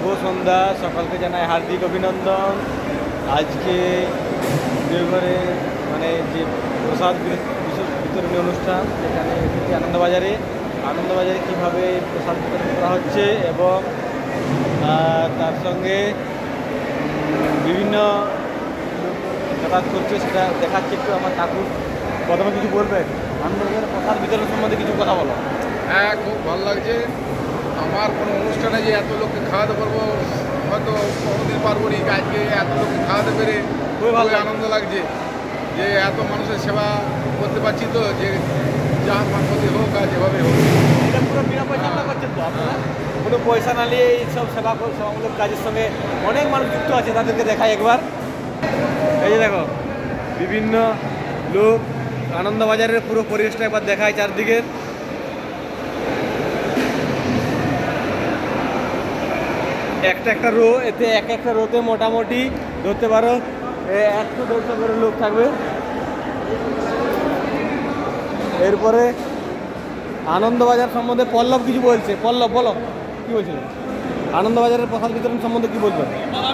শুভ সন্ধ্যা, সকলকে জানাই হার্দিক অভিনন্দন। আজকে দেওঘরে মানে যে প্রসাদ বিতরণী অনুষ্ঠান, সেখানে আনন্দবাজারে কীভাবে প্রসাদ বিতরণ করা হচ্ছে এবং তার সঙ্গে বিভিন্ন যাতায়াত করছে সেটা দেখাচ্ছে। একটু আমার ঠাকুর প্রথমে কিছু বলবেন, আনন্দবাজারের প্রসাদ বিতরণ সম্বন্ধে কিছু কথা বলো। হ্যাঁ, খুব ভালো লাগছে। আমার কোনো অনুষ্ঠানে যে এত লোককে খাওয়াতে পারবো হয়তো কোনোদিন পারবো নি, আজকে এত লোককে খাওয়াতে পেরে খুবই ভালো আনন্দ লাগছে যে এত মানুষের সেবা করতে পারছি। তো যে যার মারফতে হোক আর যেভাবে হোক, এটা পুরো বিনা পয়সা করছেন তো আপনারা? কোনো পয়সা না নিয়ে এইসব সেবামূলক কাজের সঙ্গে অনেক মানুষ যুক্ত আছে, তাদেরকে দেখাই একবার। এই যে দেখো বিভিন্ন লোক, আনন্দবাজারের পুরো পরিবেশটা একবার দেখায় চারদিকের। একটা রো, এতে একটা রোতে মোটামুটি ধরতে পারো 100-150 করে লোক থাকবে। এরপরে আনন্দবাজার সম্বন্ধে পল্লব কিছু বলছে। পল্লব বলো, কি বলছিল? আনন্দবাজারের প্রসাদ বিতরণ সম্বন্ধে কি বলবেন?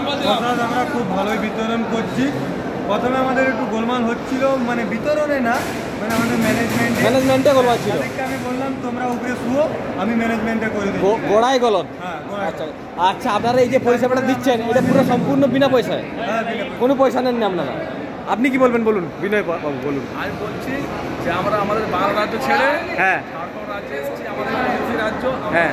প্রসাদ আমরা খুব ভালোই বিতরণ করছি। প্রথমে আমাদের একটু গোলমাল হচ্ছিল, মানে বিতরণে না, মানে আমাদের ম্যানেজমেন্টে গোলমাল ছিল। আমি বললাম তোমরা উপরে শুয়ো, আমি ম্যানেজমেন্টে করে দিই। গোড়ায় গলদ। আচ্ছা আচ্ছা, আপনারা এই যে পরিষেবাটা দিচ্ছেন এটা পুরো সম্পূর্ণ বিনা পয়সায়? কোনো পয়সা নেন না আপনারা? আপনি কি বলবেন বলুন, বিনয় বাবু বলুন। আমি বলছি যে আমরা আমাদের বাংলা রাজ্য ছেড়ে হ্যাঁ ঝাড়খণ্ড রাজ্যে এসেছি, আমাদের রাজ্য। হ্যাঁ,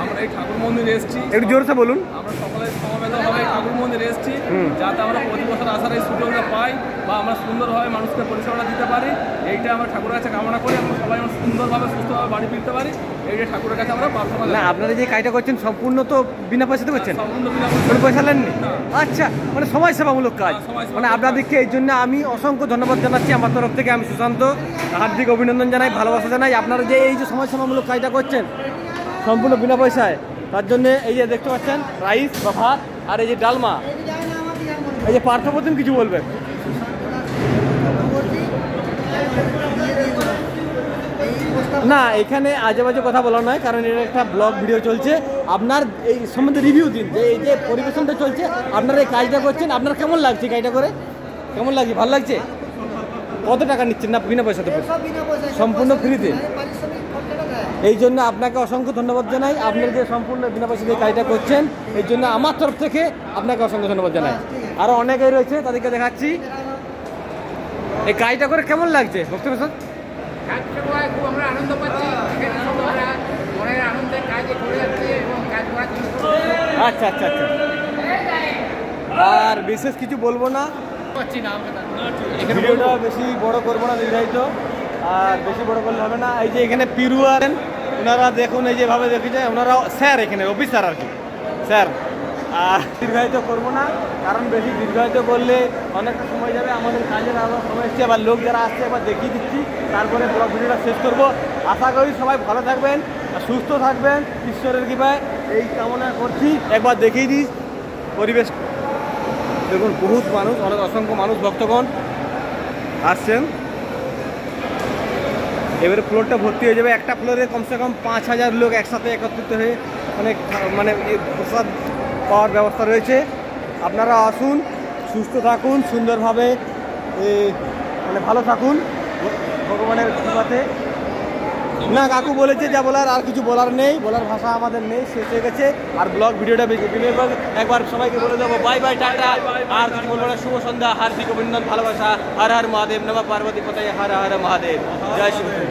আমরা এই ঠাকুর মন্দিরে এসেছি। একটু জোরসে বলুন। আমরা সকলে সমবেতভাবে ঠাকুর মন্দিরে এসেছি যাতে আমরা প্রতি বছর আসার এই সুযোগটা পাই বা আমরা সুন্দরভাবে মানুষকে পরিষেবাটা দিতে পারি। এইটা আমরা ঠাকুরের কাছে কামনা করি, আমরা সবাই আমরা সুন্দরভাবে সুস্থভাবে বাড়ি ফিরতে পারি। এইটা ঠাকুরের কাছে আমরা প্রার্থনা করি। না, আপনারা যে কাজটা করছেন সম্পূর্ণ তো বিনা পয়সাতে করছেন? সম্পূর্ণ বিনা কোনো পয়সা নেননি? আচ্ছা, মানে সমাজসেবামূলক কাজ। মানে আপনাদেরকে এই জন্য আমি অসংখ্য ধন্যবাদ জানাচ্ছি আমার তরফ থেকে। আমি সুশান্ত হার্দিক অভিনন্দন জানাই, ভালোবাসা জানাই। আপনারা যে এই যে সমাজসেবামূলক কাজটা করছেন সম্পূর্ণ বিনা পয়সায়, তার জন্যে এই যে দেখতে পাচ্ছেন রাইস বা ভাত আর এই যে ডালমা, এই যে পার্থপ্রতিম কিছু বলবেন? না, এখানে আজে বাজে কথা বলা নয়, কারণ এটা একটা ব্লগ ভিডিও চলছে। আপনার এই সম্বন্ধে রিভিউ দিন যে এই যে পরিবেশনটা চলছে, আপনারা এই কাজটা করছেন, আপনার কেমন লাগছে? কাজটা করে কেমন লাগছে? ভালো লাগছে? কত টাকা নিচ্ছেন? না বিনা পয়সাতে? সম্পূর্ণ ফ্রিতে। এই জন্য আপনাকে অসংখ্য ধন্যবাদ জানাই। আপনার যে সম্পূর্ণ বিনা পয়সা দিয়ে কাজটা করছেন, এই জন্য আমার তরফ থেকে আপনাকে অসংখ্য ধন্যবাদ জানাই। আরও অনেকেই রয়েছে, তাদেরকে দেখাচ্ছি। এই কাজটা করে কেমন লাগছে ভক্তি প্রসাদ? আমরা আনন্দ পাচ্ছি, মনের আনন্দে কাজ করে যাচ্ছে এবং কাজ করার জন্য। আচ্ছা আচ্ছা আচ্ছা, আর বিশেষ কিছু বলবো না, ভিডিওটা বেশি বড় করবো না, দীর্ঘায়িত আর বেশি বড় করলে হবে না। এই যে এখানে পিরু আছেন, ওনারা দেখুন এই যেভাবে দেখেছে, ওনারা স্যার এখানে অফিসার আর কি স্যার। আর দীর্ঘায়িত করবো না, কারণ বেশি দীর্ঘায়িত করলে অনেকটা সময় যাবে, আমাদের কাজের আরও সময় এসছে। আবার লোক যারা আসছে এবার দেখিয়ে দিচ্ছি, তারপরে পুরো ভিডিওটা শেষ করবো। আশা করি সবাই ভালো থাকবেন, সুস্থ থাকবেন, ঈশ্বরের কৃপায় এই কামনা করছি। একবার দেখিয়ে দিই পরিবেশ। দেখুন বহুত মানুষ, অনেক অসংখ্য মানুষ ভক্তগণ আসছেন। এবারে ফ্লোরটা ভর্তি হয়ে যাবে। একটা ফ্লোরে কমসে কম 5000 লোক একসাথে একত্রিত হয়ে মানে প্রসাদ পাওয়ার ব্যবস্থা রয়েছে। আপনারা আসুন, সুস্থ থাকুন, সুন্দরভাবে মানে ভালো থাকুন ভগবানের কৃপাতে। না, কাকু বলেছে যা বলার, আর কিছু বলার নেই, বলার ভাষা আমাদের নেই, শেষ হয়ে গেছে। আর ব্লগ ভিডিওটা একবার সবাইকে বলে দেবো বাই বাই, টাটা। আর কিছু বলবো না, শুভ সন্ধ্যা, হার্দিক অভিনন্দন, ভালোবাসা। হর হর মহাদেব, নমঃ পার্বতী পতয়ে, হর হর মহাদেব, জয় শ্রী।